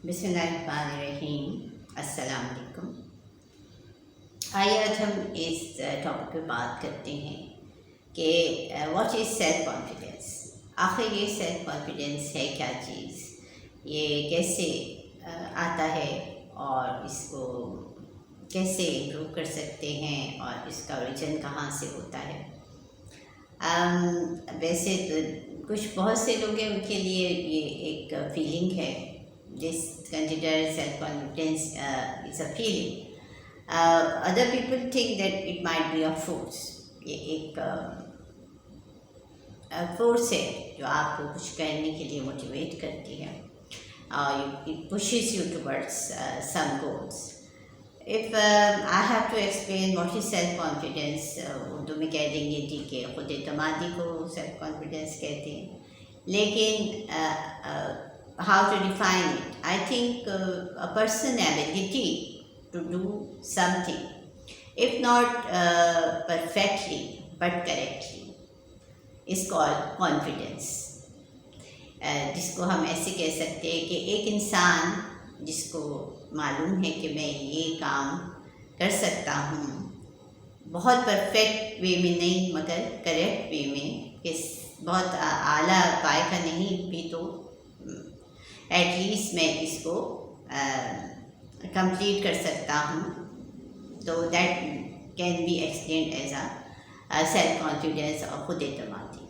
بسم اللہ الرحمن الرحیم، السلام علیکم۔ آئیے آج ہم اس ٹاپک پہ بات کرتے ہیں کہ واٹ از سیلف کانفیڈینس۔ آخر یہ سیلف کانفیڈینس ہے کیا چیز، یہ کیسے آتا ہے اور اس کو کیسے امپروو کر سکتے ہیں اور اس کا اوریجن کہاں سے ہوتا ہے۔ ویسے تو بہت سے لوگ ہیں، ان کے لیے یہ ایک فیلنگ ہے، جس consider self-confidence is a feeling. Other people think that it might be a force. یہ ایک فورس ہے جو آپ کو کچھ کرنے کے لیے موٹیویٹ کرتی ہے اور it pushes you towards some goals. If I have to explain what is self-confidence، Urdu میں کہہ دیں گے جی کہ خود اعتمادی کو سیلف کانفیڈینس کہتے ہیں، لیکن how to define it? I think a person's ability to do something, if not perfectly but correctly, is called confidence. جس کو ہم ایسے کہہ سکتے ہیں کہ ایک انسان جس کو معلوم ہے کہ میں یہ کام کر سکتا ہوں، بہت پرفیکٹ وے میں نہیں مگر کریکٹ وے میں، کہ بہت اعلیٰ پائے کا نہیں بھی تو ایٹ لیسٹ میں اس کو کمپلیٹ کر سکتا ہوں، تو that can be explained as a self confidence اور خود اعتمادی۔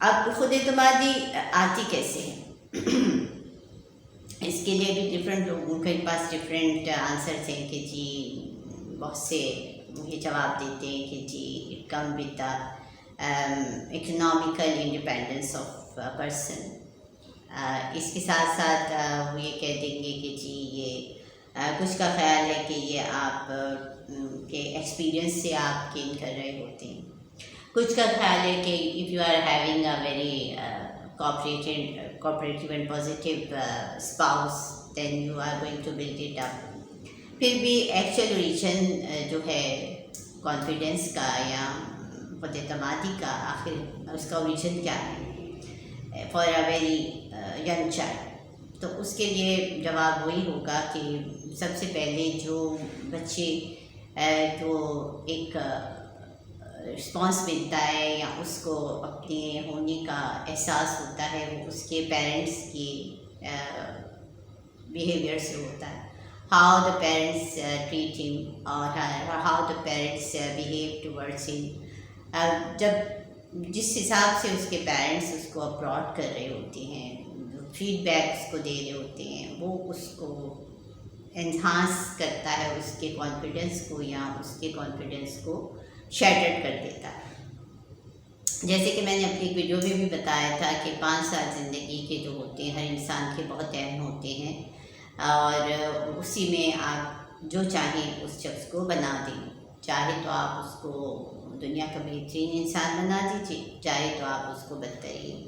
اب خود اعتمادی آتی کیسے ہے؟ اس کے لیے بھی ڈفرینٹ لوگوں کے پاس ڈفرینٹ آنسرس ہیں کہ جی بہت سے یہ جواب دیتے ہیں کہ جی it come with the economical independence of person. اس کے ساتھ ساتھ وہ یہ کہہ دیں گے کہ جی یہ کچھ کا خیال ہے کہ یہ آپ کے ایکسپیرئنس سے آپ گین کر رہے ہوتے ہیں، کچھ کا خیال ہے کہ if you are having a very cooperative and positive spouse then you are going to build it up. پھر بھی ایکچوئل اوریجن جو ہے کانفیڈینس کا یا خود اعتمادی کا، آخر اس کا اوریجن کیا ہے for a very young child? تو اس کے لیے جواب وہی ہوگا کہ سب سے پہلے جو بچے کو ایک رسپانس ملتا ہے یا اس کو اپنے ہونے کا احساس ہوتا ہے، وہ اس کے پیرنٹس کی بیہیویئر سے ہوتا ہے، ہاؤ دا پیرنٹس ٹریٹ ہم اور how the parents behave towards ہم۔ جب جس حساب سے اس کے پیرنٹس اس کو اپروڈ کر رہے ہوتے ہیں، فیڈ بیک اس کو دے رہے ہوتے ہیں، وہ اس کو انہانس کرتا ہے، اس کے کانفیڈنس کو یا اس کے کانفیڈنس کو شیٹرڈ کر دیتا ہے۔ جیسے کہ میں نے اپنی ایک ویڈیو میں بھی بتایا تھا کہ 5 سال زندگی کے جو ہوتے ہیں ہر انسان کے بہت اہم ہوتے ہیں، اور اسی میں آپ جو چاہیں اس شخص کو بنا دیں، چاہے تو آپ اس کو دنیا کا بہترین انسان بنا دیجیے، چاہے تو آپ اس کو بدترین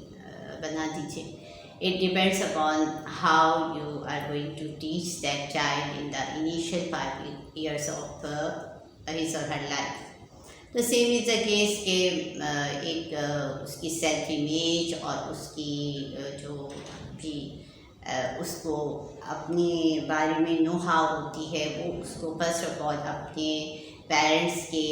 بنا دیجیے۔ It depends upon how you are going to teach that child in the initial 5 years of his or her life. تو same is the case کہ ایک اس کی سیلف امیج اور اس کی جو بھی اس کو اپنے بارے میں نو ہاؤ ہوتی ہے، وہ اس کو فرسٹ آف آل اپنے پیرنٹس کے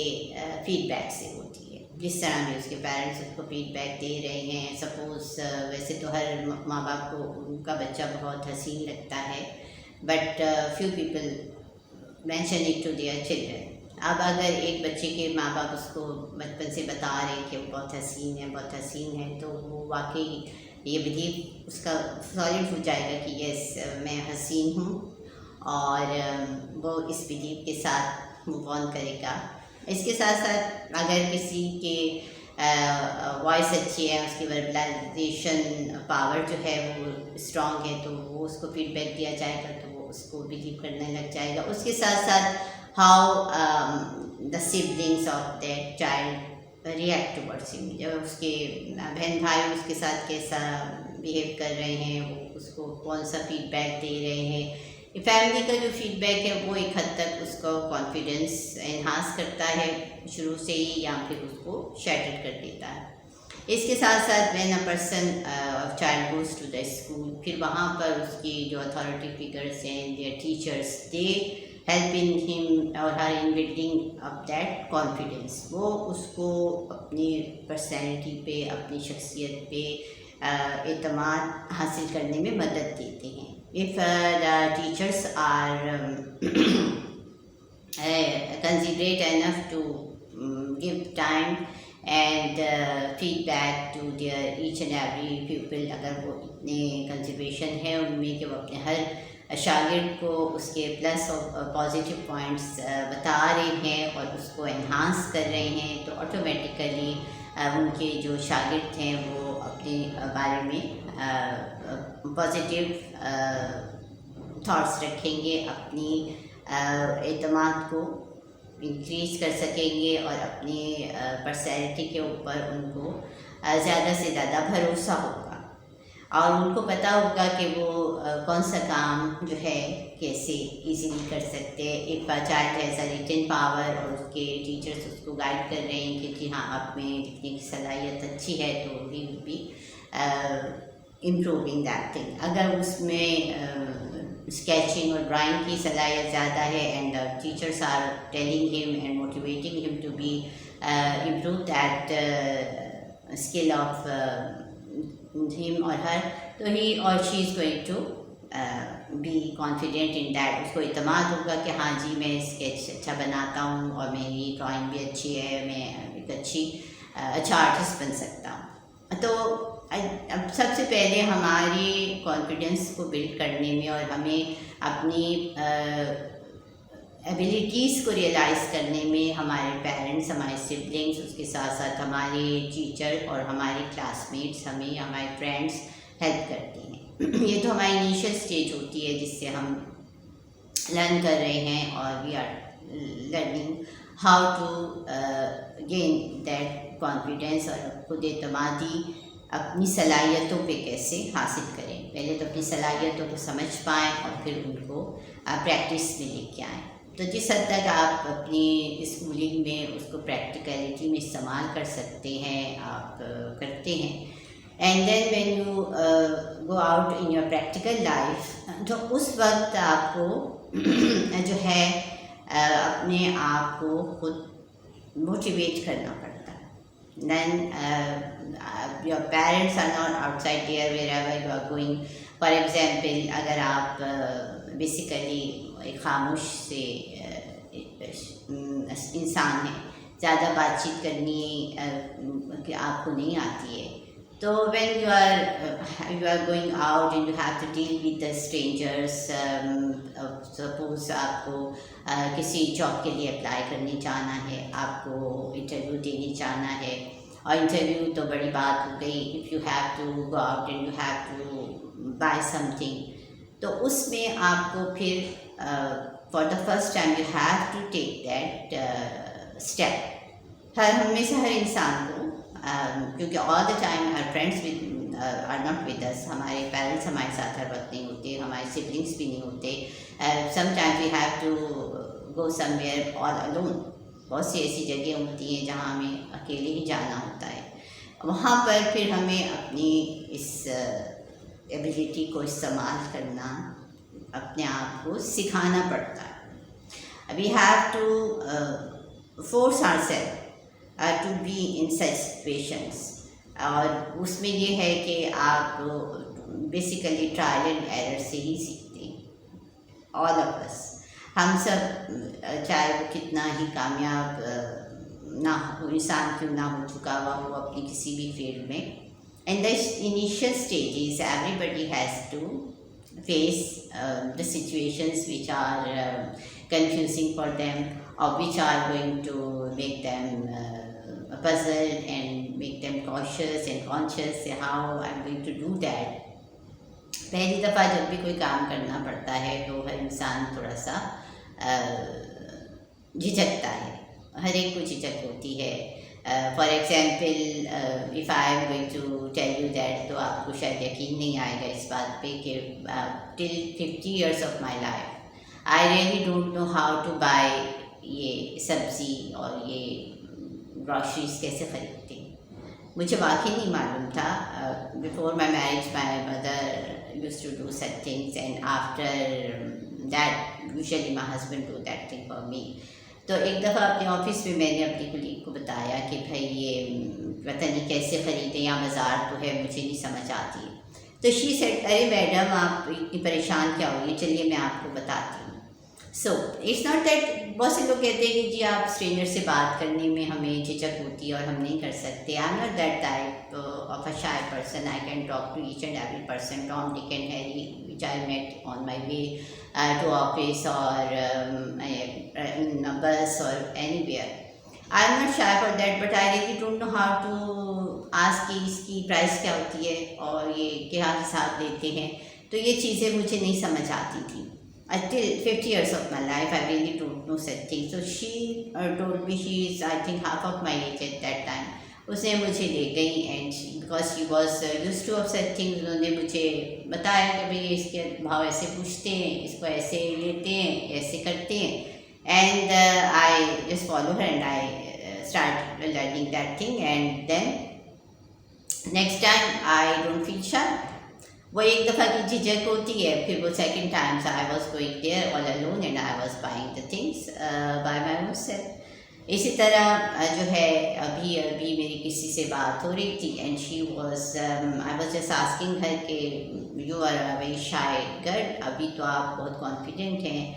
فیڈ بیک سے ہوتی ہے۔ جس طرح میں اس کے پیرنٹس اس کو فیڈ بیک دے رہے ہیں، سپوز ویسے تو ہر ماں باپ کو ان کا بچہ بہت حسین لگتا ہے، but few people mention it to their children. اب اگر ایک بچے کے ماں باپ اس کو بچپن سے بتا رہے ہیں کہ وہ بہت حسین ہے، بہت حسین ہے، تو وہ واقعی یہ بلیو اس کا سالڈ ہو جائے گا کہ یس میں حسین ہوں، اور وہ اس بلیو کے ساتھ موو آن کرے گا۔ اس کے ساتھ ساتھ اگر کسی کے وائس اچھی ہے، اس کی وربلائزیشن پاور جو ہے وہ اسٹرانگ ہے، تو وہ اس کو فیڈ بیک دیا جائے گا تو وہ اس کو بلیو کرنے لگ جائے گا۔ اس کے ساتھ ساتھ how the siblings of that child react towards ہم، جب اس کے بہن بھائی اس کے ساتھ کیسا بیہیو کر رہے ہیں، وہ اس کو کون سا فیڈ بیک دے رہے ہیں۔ فیملی کا جو فیڈ بیک ہے وہ ایک حد تک اس کو کانفیڈنس انہانس کرتا ہے شروع سے ہی، یا پھر اس کو شیٹر کر دیتا ہے۔ اس کے ساتھ ساتھ when a person child goes to the school, پھر وہاں پر اس کی جو اتھارٹی فگرس ہیں، their teachers, they help in him or her in building up that confidence. وہ اس کو اپنی پرسنالٹی پہ، اپنی شخصیت پہ اعتماد حاصل کرنے میں مدد دیتے ہیں. If the teachers are considerate enough to give time and feedback to their each and every pupil، اگر وہ اتنے کنسیڈریشن ہے ان میں کہ وہ اپنے ہر شاگرد کو اس کے پلس اور پازیٹیو پوائنٹس بتا رہے ہیں اور اس کو انہانس کر رہے ہیں، تو آٹومیٹیکلی ان کے جو شاگرد ہیں وہ اپنے بارے میں پازیٹیو تھاٹس رکھیں گے، اپنی اعتماد کو انکریز کر سکیں گے اور اپنی پرسنالٹی کے اوپر ان کو زیادہ سے زیادہ بھروسہ ہوگا، اور ان کو پتہ ہوگا کہ وہ کون سا کام جو ہے کیسے ایزیلی کر سکتے ہیں. ایک child has a written power اور اس کے ٹیچرس اس کو گائڈ کر رہے ہیں کہ جی ہاں آپ میں لکھنے کی صلاحیت اچھی ہے، تو he will be improving that thing. اگر اس میں اسکیچنگ اور ڈرائنگ کی صلاحیت زیادہ ہے and teachers are telling him and motivating him to be improve that skill of him or her, تو he or she is going to be confident in that. اس کو اعتماد ہوگا کہ ہاں جی میں اسکیچ اچھا بناتا ہوں اور میری ڈرائنگ بھی اچھی ہے، میں ایک اچھا آرٹسٹ بن سکتا ہوں. تو اب سب سے پہلے ہماری کانفیڈنس کو بلڈ کرنے میں اور ہمیں اپنی ایبیلیٹیز کو ریئلائز کرنے میں ہمارے پیرنٹس، ہمارے سبلنگس، اس کے ساتھ ساتھ ہمارے ٹیچر اور ہمارے کلاس میٹس، ہمیں ہمارے فرینڈس ہیلپ کرتے ہیں. یہ تو ہماری انیشیل اسٹیج ہوتی ہے جس سے ہم لرن کر رہے ہیں، اور we are learning how to gain that confidence, اور خود اعتمادی اپنی صلاحیتوں پہ کیسے حاصل کریں. پہلے تو اپنی صلاحیتوں کو سمجھ پائیں اور پھر ان کو پریکٹس میں لے کے آئیں. تو جس حد تک آپ اپنی اسکولنگ میں اس کو پریکٹیکلٹی میں استعمال کر سکتے ہیں، آپ کرتے ہیں. And then when you go out in your practical life, تو اس وقت آپ کو جو ہے اپنے آپ کو خود موٹیویٹ کرنا پڑتا ہے. دین your parents are not outside there wherever you are going. For example، اگر آپ بیسیکلی ایک خاموش سے انسان ہیں، زیادہ بات چیت کرنی کہ آپ کو نہیں آتی ہے، تو when you are going out and you have to deal with the strangers، suppose آپ کو کسی جاب کے لیے اپلائی کرنے جانا ہے، آپ کو انٹرویو دینے جانا ہے، اور انٹرویو تو بڑی بات ہو گئی. If you have to go out and you have to buy something, تو اس میں آپ کو پھر for the first time you have to take that step. ہم میں سے ہر انسان کو کیونکہ all the time her friends are not with us, ہمارے پیرنٹس ہمارے ساتھ ہر وقت نہیں ہوتے، ہمارے سبلنگس بھی نہیں ہوتے. Sometime we have to go somewhere all alone. بہت سی ایسی جگہیں ہوتی ہیں جہاں ہمیں اکیلے ہی جانا ہوتا ہے. وہاں پر پھر ہمیں اپنی اس ایبیلیٹی کو استعمال کرنا، اپنے آپ کو سکھانا پڑتا ہے. We have to force our self to be in such situations. اور اس میں یہ ہے کہ آپ بیسیکلی ٹرائل اینڈ ایرر سے ہی سیکھتے ہیں. آل آف اس، ہم سب چاہے وہ کتنا ہی کامیاب نہ ہو، انسان کیوں نہ ہو چکا ہوا ہو اپنی کسی بھی فیلڈ میں، in the initial stages everybody has to face the situations which are confusing for them, or which are going to make them puzzled and make them cautious and conscious how I'm going to do that. پہلی دفعہ جب بھی کوئی کام کرنا پڑتا ہے تو ہر انسان تھوڑا سا جھجکتا ہے، ہر ایک کو جھجک ہوتی ہے. For example if I am going to tell you that, تو آپ کو شاید یقین نہیں آئے گا اس بات پہ کہ till 50 years of my life I really don't know how to buy یہ سبزی اور یہ گروسریز کیسے خریدتے ہیں. مجھے واقعی نہیں معلوم تھا. Before my marriage my mother use to do such things and after that usually my husband do that thing for me. تو ایک دفعہ اپنے آفس میں نے اپنی کلیگ کو بتایا کہ بھائی یہ پتہ نہیں کیسے خریدیں, یا بازار تو ہے مجھے نہیں سمجھ آتی. تو شی سیڈ, ارے میڈم آپ اتنی پریشان کیا ہوگی, چلیے میں آپ کو بتاتی ہوں. سو اٹس ناٹ دیٹ, بہت سے لوگ کہتے ہیں کہ جی آپ اسٹرینجر سے بات کرنے میں ہمیں جھجک ہوتی ہے اور ہم نہیں کر سکتے. I am not that type of a shy person. I can talk to each and every person, Tom, Dick and Harry, which I met on my way to office or in a bus or anywhere. I am not shy for that, but I really don't know how to ask کہ اس کی price کیا ہوتی ہے اور یہ کیا حساب لیتے ہیں. تو یہ چیزیں مجھے نہیں سمجھ آتی تھیں. Until 50 years of my life, I really don't know such things. So she told me, she is I think half of my age at that time. اس نے مجھے لے گئی and because she was use to of such things, انہوں نے مجھے بتایا کہ بھئی اس کے بھاؤ ایسے پوچھتے ہیں, اس کو ایسے لیتے ہیں, ایسے کرتے ہیں. And I just follow her and I start learning that thing. And then next time I don't feel shy. وہ ایک دفعہ کی جھجک ہوتی ہے, پھر وہ second time I was going there all alone and I was buying the things by my own self. اسی طرح جو ہے ابھی میری کسی سے بات ہو رہی تھی and she was I was just asking her کہ you are a very shy girl, ابھی تو آپ بہت کانفیڈنٹ ہیں,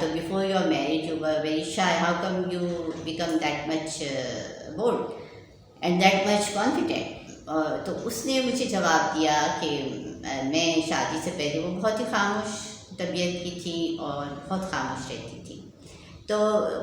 تو before your marriage you were very shy, how come you become that much bold and that much confident. تو اس نے مجھے جواب دیا کہ میں شادی سے پہلے وہ بہت ہی خاموش طبیعت کی تھی اور بہت خاموش رہتی تھی. تو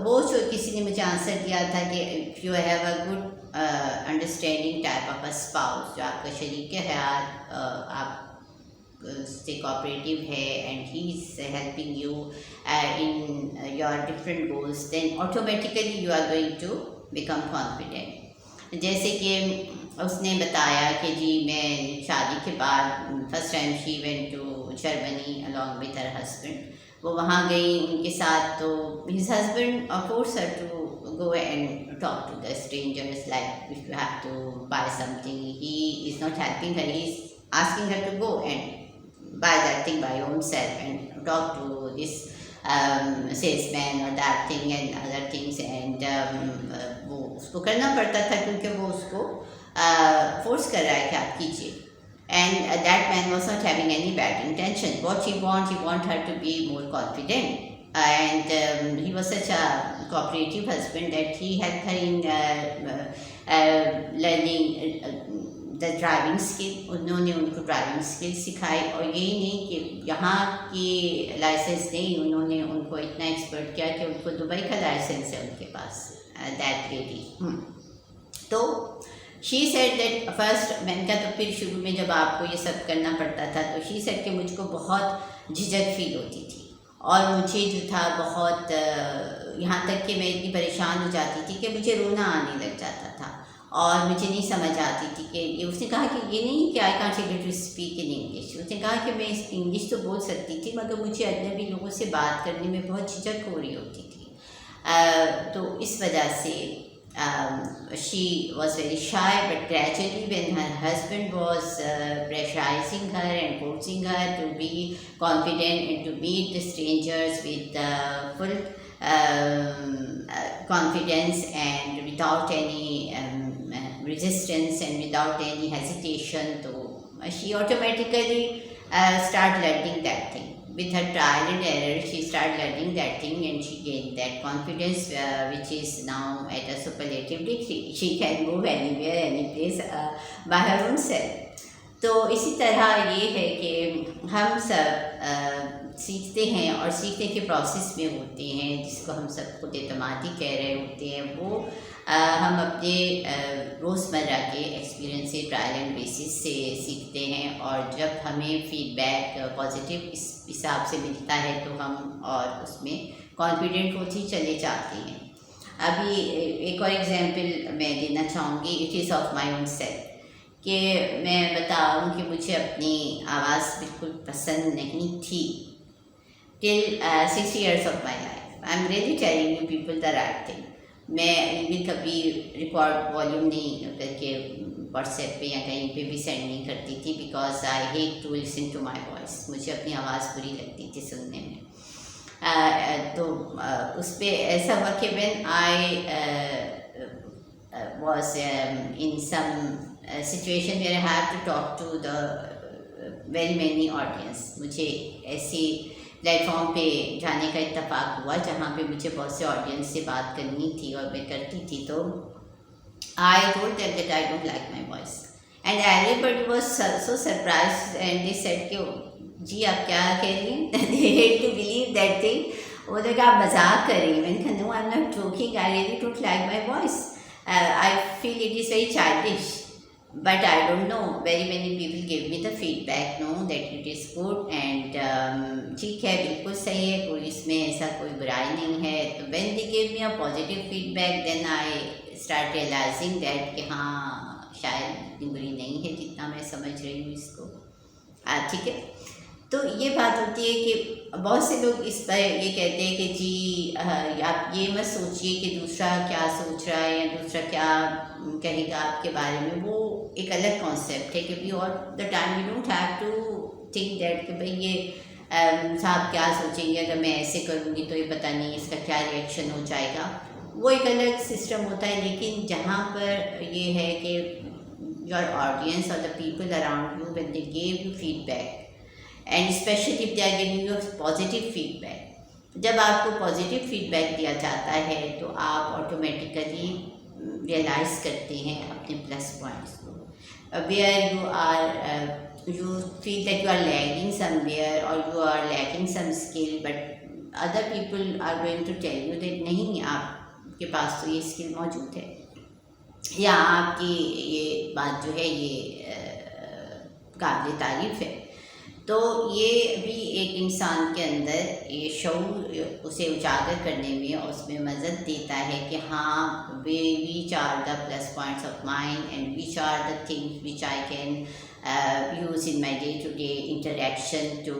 وہ جو کسی نے مجھے آنسر دیا تھا کہ if you have a good understanding type of a spouse, جو آپ کا شریک حیات آپ سے کوآپریٹیو ہے and he is helping you in your different goals, then automatically you are going to become confident. جیسے کہ اس نے بتایا کہ جی میں شادی کے بعد first time she went to Germany along with her husband. وہ وہاں گئی ان کے ساتھ, تو his husband forced her to go and talk to the strangers, like if you have to buy something, he is not helping her, he is asking her to go and buy that thing by ownself and talk to this salesman or that thing and other things. And وہ اس کو کرنا پڑتا تھا کیونکہ وہ اس کو فورس کر رہا ہے کہ آپ کیجیے. And that man was not having any bad intention. What he want her to be more confident. And he was such a cooperative husband that he helped her in learning the driving skill. انہوں نے ان کو driving skill سکھائی, اور یہی نہیں کہ یہاں کی لائسنس نہیں, انہوں نے ان کو اتنا ایکسپرٹ کیا کہ ان کو دبئی کا لائسنس ہے ان کے پاس, دیٹ لیڈی. تو شی سیڈ دیٹ فرسٹ, میں نے کہا تو پھر شروع میں جب آپ کو یہ سب کرنا پڑتا تھا, تو شی سیڈ کہ مجھ کو بہت جھجک فیل ہوتی تھی, اور مجھے جو تھا بہت یہاں تک کہ میں اتنی پریشان ہو جاتی تھی کہ مجھے رونا آنے لگ جاتا تھا, اور مجھے نہیں سمجھ آتی تھی کہ اس نے کہا کہ یہ نہیں کہ I can't able to speak in English. اس نے کہا کہ میں انگلش تو بول سکتی تھی, مگر مجھے اجنبی لوگوں سے بات کرنے میں بہت جھجک ہو رہی ہوتی تھی. تو اس وجہ سے she was very shy, but gradually when her husband was pressurizing her and forcing her to be confident and to meet the strangers with full confidence and without any resistance and without any hesitation, so she automatically started learning that thing. With her trial and error, she started learning that thing and she gained that confidence, which is now at a superlative degree. She can move anywhere, any place by her own self. تو اسی طرح یہ ہے کہ ہم سب سیکھتے ہیں اور سیکھنے کے پروسیس میں ہوتے ہیں, جس کو ہم سب خود اعتمادی کہہ رہے ہوتے ہیں. وہ ہم اپنے روزمرہ کے ایکسپیرئنس سے, ٹرائل اینڈ بیسس سے سیکھتے ہیں, اور جب ہمیں فیڈ بیک پازیٹیو اس حساب سے ملتا ہے تو ہم اور اس میں کانفیڈنٹ ہوتے چلے جاتے ہیں. ابھی ایک اور ایگزامپل میں دینا چاہوں گی, it is of my own self, کہ میں بتاؤں کہ مجھے اپنی آواز بالکل پسند نہیں تھی ٹل 6 years of my life. I am really telling you people the right thing. میں بھی کبھی ریکارڈ والیوم نہیں کر کے واٹس ایپ پہ یا کہیں پہ بھی سینڈ نہیں کرتی تھی، because I hate to listen to my voice. مجھے اپنی آواز بری لگتی تھی سننے میں. تو اس پہ ایسا ہوا کہ when I was in some situation where I have to talk to the very many audience. مجھے ایسی پلیٹ فارم پہ جانے کا اتفاق ہوا جہاں پہ مجھے بہت سے آڈینس سے بات کرنی تھی اور میں کرتی تھی. تو I told them that I don't like my voice, and everybody was so surprised, and they said کہ جی آپ کیا کہہ رہی ہیں. They had to believe that thing. وہ تو کہ آپ مذاق کر رہی ہیں. میں نے کہا no, I'm not joking, I really don't like my voice. I feel it is very childish, but I don't know, very many people gave me the feedback, no, that it is good, and ٹھیک ہے بالکل صحیح ہے, کوئی اس میں ایسا کوئی برائی نہیں ہے. تو when they gave me a positive feedback, then I start realizing that کہ ہاں شاید اتنی بری نہیں ہے جتنا میں سمجھ رہی ہوں اس کو. ٹھیک ہے. تو یہ بات ہوتی ہے کہ بہت سے لوگ اس پر یہ کہتے ہیں کہ جی آپ یہ مت سوچیے کہ دوسرا کیا سوچ رہا ہے یا دوسرا کیا کہے گا آپ کے بارے میں. وہ ایک الگ کانسیپٹ ہے کہ we all the time we don't have to think that کہ بھائی یہ صاحب کیا سوچیں گے اگر میں ایسے کروں گی تو یہ پتہ نہیں اس کا کیا ریئیکشن ہو جائے گا. وہ ایک الگ سسٹم ہوتا ہے. لیکن جہاں پر یہ ہے کہ یور آڈینس اور the people around you when they give you feedback, and specially if they are giving you positive feedback, جب آپ کو پازیٹیو فیڈ بیک دیا جاتا ہے تو آپ آٹومیٹیکلی ریئلائز کرتے ہیں اپنے پلس پوائنٹس کو. Where you feel that you are lagging somewhere or you are lacking some skill, but other people are going to tell you that نہیں آپ کے پاس تو یہ اسکل موجود ہے, یا آپ کی یہ بات جو ہے یہ قابل تعریف ہے. تو یہ بھی ایک انسان کے اندر یہ شعور اسے اجاگر کرنے میں اور اس میں مدد دیتا ہے کہ ہاں which are the plus points of mind and which are the things which I can use in my day to day interaction to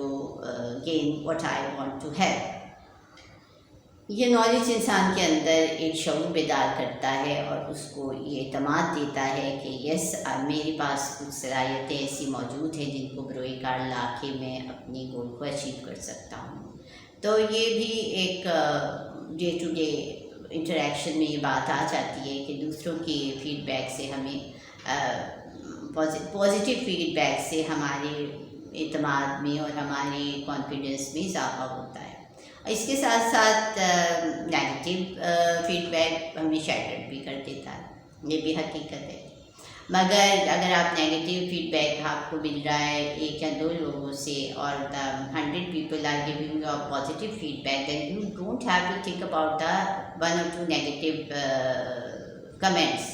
gain what I want to have. یہ نالج انسان کے اندر ایک شعور بیدار کرتا ہے اور اس کو یہ اعتماد دیتا ہے کہ یس میرے پاس کچھ صلاحیتیں ایسی موجود ہیں جن کو بروئے کار لا کے میں اپنی گول کو اچیو کر سکتا ہوں. تو یہ بھی ایک ڈے ٹو ڈے انٹریکشن میں یہ بات آ جاتی ہے کہ دوسروں کی فیڈ بیک سے ہمیں پازیٹیو فیڈ بیک سے ہمارے اعتماد میں اور ہمارے کانفیڈنس میں اضافہ ہوتا ہے. اس کے ساتھ ساتھ نیگیٹو فیڈ بیک ہمیں شیٹرڈ بھی کر دیتا ہے, یہ بھی حقیقت ہے. مگر اگر آپ نیگیٹو فیڈ بیک آپ کو مل رہا ہے ایک یا دو لوگوں سے اور the 100 people are giving you positive feedback, then you don't have to think about the 1 or 2 negative comments.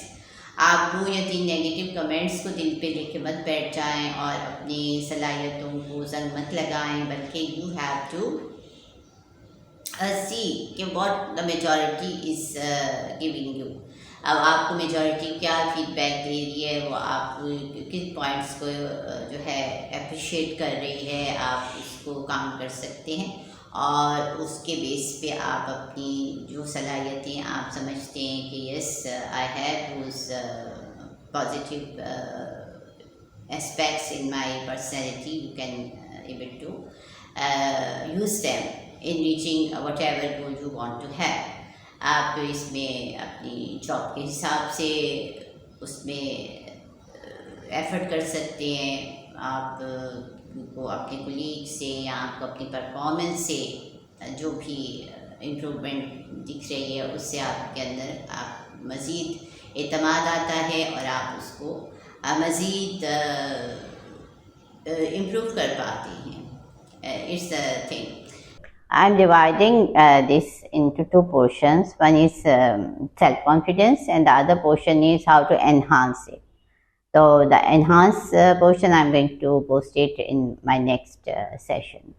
آپ 2 یا 3 نیگیٹو کمنٹس کو دل پہ لے کے مت بیٹھ جائیں اور اپنی صلاحیتوں کو زنگ مت لگائیں, بلکہ یو ہیو ٹو see کہ what the majority is giving you. اب آپ کو میجورٹی کیا فیڈ بیک دے رہی ہے, وہ آپ کس پوائنٹس کو جو ہے اپریشیٹ کر رہی ہے, آپ اس کو کام کر سکتے ہیں اور اس کے بیس پہ آپ اپنی جو صلاحیتیں آپ سمجھتے ہیں کہ yes I have those positive aspects in my personality, you can able to use them in reaching whatever goal you want to have. آپ اس میں اپنی جاب کے حساب سے اس میں ایفرٹ کر سکتے ہیں, آپ کو اپنے کولیگ سے یا آپ کو اپنی پرفارمنس سے جو بھی امپرومنٹ دکھ رہی ہے اس سے آپ کے اندر آپ مزید اعتماد آتا ہے اور آپ اس کو مزید امپروو کر پاتے ہیں. It's a thing. I'm dividing this into 2 portions. One is self-confidence and the other portion is how to enhance it. So the enhance portion I'm going to post it in my next session.